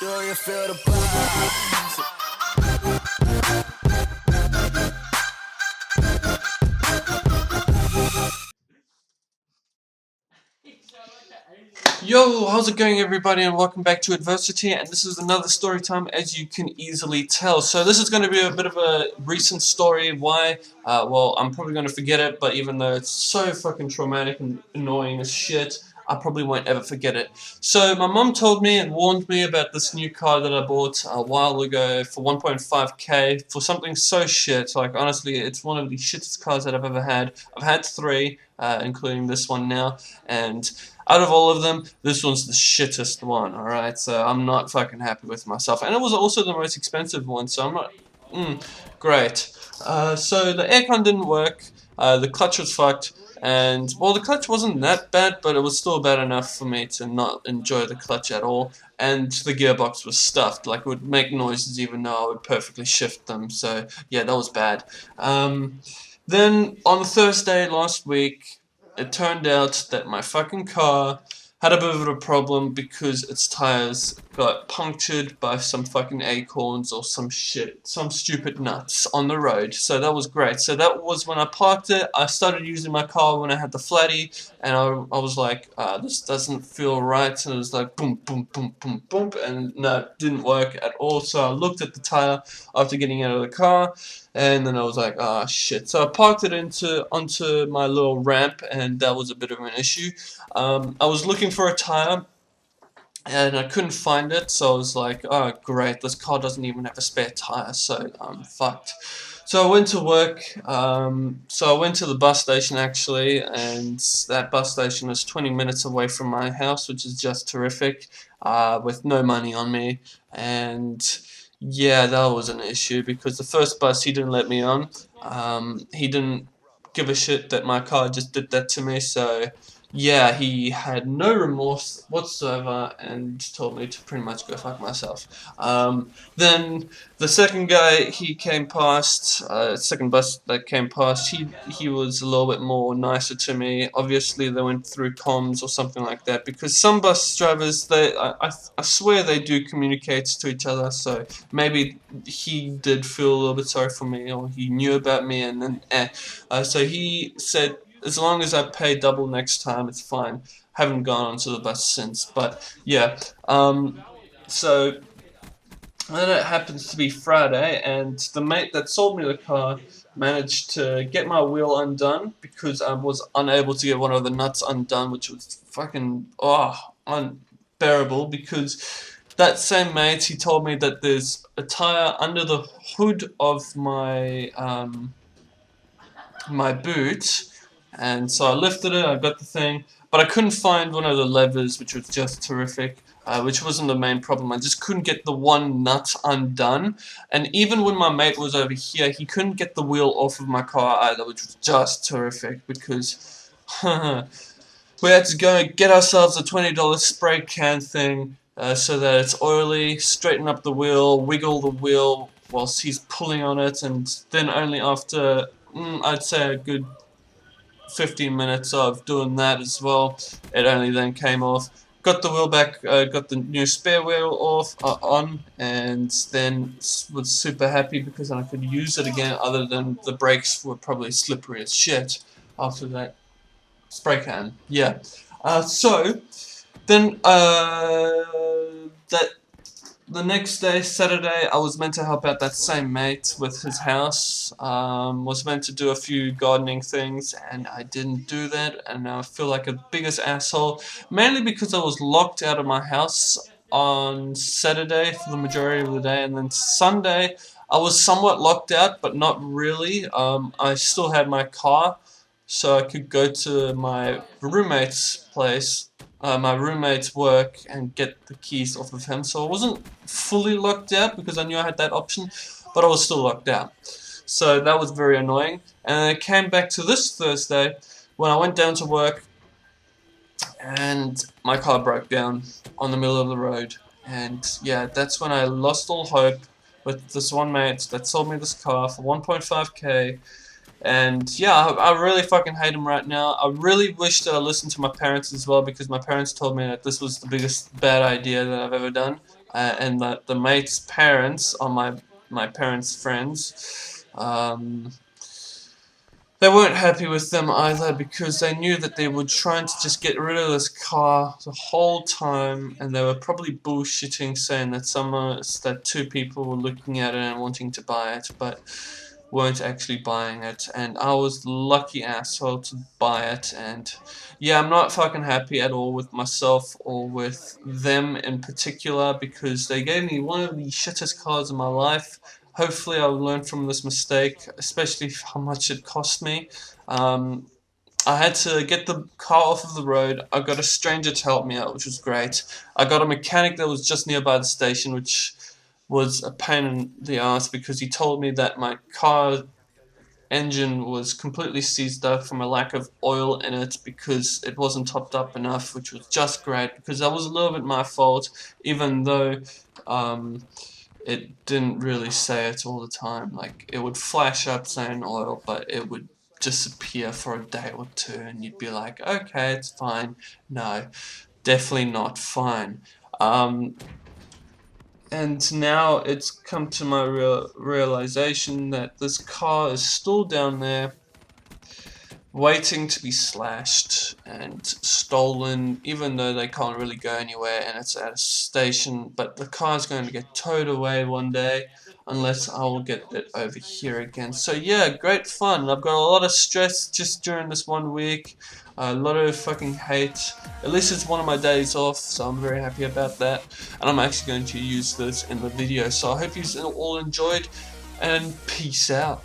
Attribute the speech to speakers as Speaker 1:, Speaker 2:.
Speaker 1: Do you feel the vibes?
Speaker 2: Yo, how's it going everybody, and welcome back to Adversity, and this is another story time, as you can easily tell. So this is going to be a bit of a recent story. Why? Well, I'm probably going to forget it, but even though it's so fucking traumatic and annoying as shit, I probably won't ever forget it. So my mom told me and warned me about this new car that I bought a while ago for 1.5k for something so shit. Like, honestly, it's one of the shittest cars that I've ever had. I've had three, including this one now, and out of all of them, this one's the shittest one, alright? So I'm not fucking happy with myself. And it was also the most expensive one, so I'm not... great. So the aircon didn't work, the clutch was fucked, and, well, the clutch wasn't that bad, but it was still bad enough for me to not enjoy the clutch at all. And the gearbox was stuffed, like it would make noises even though I would perfectly shift them, so yeah, that was bad. Then, on Thursday last week, it turned out that my fucking car had a bit of a problem because its tires got punctured by some fucking acorns or some shit, some stupid nuts on the road. So that was great. So that was when I parked it. I started using my car when I had the flatty, and I was like, this doesn't feel right. And it was like boom, boom, boom, boom, boom, and no, it didn't work at all. So I looked at the tire after getting out of the car, and then I was like, ah, shit. So I parked it onto my little ramp, and that was a bit of an issue. I was looking for a tire, and I couldn't find it, so I was like, oh, great, this car doesn't even have a spare tire, so I'm fucked. So I went to work, so I went to the bus station, actually, and that bus station is 20 minutes away from my house, which is just terrific, with no money on me, and... yeah, that was an issue because the first bus he didn't let me on. He didn't give a shit that my car just did that to me, so yeah, he had no remorse whatsoever and told me to pretty much go fuck myself. Then the second guy he came past, second bus that came past, he was a little bit more nicer to me. Obviously they went through comms or something like that, because some bus drivers, I swear they do communicate to each other, so maybe he did feel a little bit sorry for me, or he knew about me, and then so he said, as long as I pay double next time, it's fine. Haven't gone onto the bus since, but yeah. So then it happens to be Friday, and the mate that sold me the car managed to get my wheel undone because I was unable to get one of the nuts undone, which was fucking unbearable. Because that same mate, he told me that there's a tire under the hood of my my boot. And so I lifted it, I got the thing, but I couldn't find one of the levers, which was just terrific, which wasn't the main problem. I just couldn't get the one nut undone, and even when my mate was over here, he couldn't get the wheel off of my car either, which was just terrific, because we had to go get ourselves a $20 spray can thing, so that it's oily, straighten up the wheel, wiggle the wheel whilst he's pulling on it, and then only after, I'd say a good 15 minutes of doing that as well, it only then came off. Got the wheel back, got the new spare wheel off, on, and then was super happy because then I could use it again, other than the brakes were probably slippery as shit after that spray can. Yeah. So, then, that the next day, Saturday, I was meant to help out that same mate with his house. Was meant to do a few gardening things, and I didn't do that, and I feel like a biggest asshole, mainly because I was locked out of my house on Saturday for the majority of the day, and then Sunday, I was somewhat locked out, but not really. I still had my car, so I could go to my roommate's place, my roommate's work, and get the keys off of him. So I wasn't fully locked out because I knew I had that option, but I was still locked out. So that was very annoying. And then it came back to this Thursday when I went down to work and my car broke down on the middle of the road. And yeah, that's when I lost all hope with this one mate that sold me this car for 1.5k. And yeah, I really fucking hate him right now. I really wish that I listened to my parents as well, because my parents told me that this was the biggest bad idea that I've ever done. and the mate's parents are my parents' friends. They weren't happy with them either because they knew that they were trying to just get rid of this car the whole time, and they were probably bullshitting, saying that that two people were looking at it and wanting to buy it, but weren't actually buying it. And I was the lucky asshole to buy it. And yeah, I'm not fucking happy at all with myself or with them in particular because they gave me one of the shittest cars in my life. Hopefully I'll learn from this mistake, especially how much it cost me. I had to get the car off of the road. I got a stranger to help me out, which was great. I got a mechanic that was just nearby the station, which was a pain in the ass because he told me that my car engine was completely seized up from a lack of oil in it because it wasn't topped up enough, which was just great because that was a little bit my fault, even though it didn't really say it all the time. Like, it would flash up saying oil, but it would disappear for a day or two, and you'd be like, okay, it's fine. No, definitely not fine. And now it's come to my realization that this car is still down there waiting to be slashed and stolen, even though they can't really go anywhere and it's at a station. But the car's going to get towed away one day unless I will get it over here again. So yeah, great fun. I've got a lot of stress just during this 1 week, a lot of fucking hate. At least it's one of my days off, so I'm very happy about that, and I'm actually going to use this in the video. So I hope you all enjoyed, and peace out.